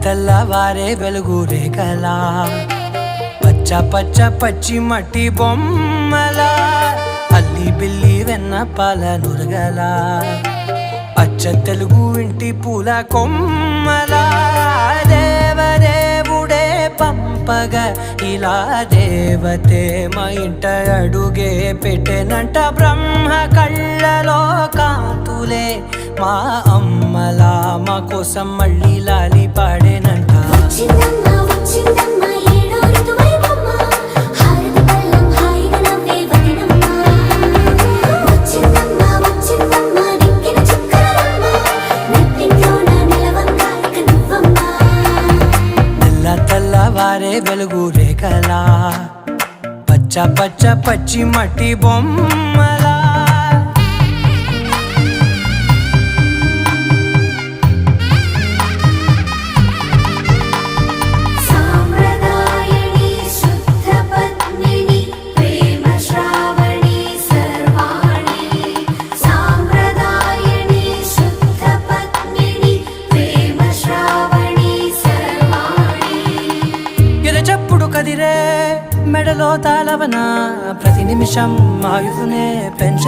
తెల్లవారే వెలుగు రేఖలా పచ్చ పచ్చ పచ్చి మట్టి బొమ్మలా అల్లి బిల్లి వెన్న పాల నురగలా అచ్చ తెలుగు ఇంటి పూల కొమ్మలా దేవదేవుడే పంపగా ఇలా దేవతే మా ఇంట అడుగే పెట్టెనంట బ్రహ్మ కళ్ళలో కాంతులే మా అమ్మలా మా కోసం మళ్ళీ లాలి పాడేనంట. తెల్లవారే వెలుగు రేఖలా పచ్చ పచ్చ పచ్చి మట్టి బొమ్మలా చెప్పుడు కదిరే మెడలో తాళవన ప్రతి నిమిషం ఆయుధునే పెంచ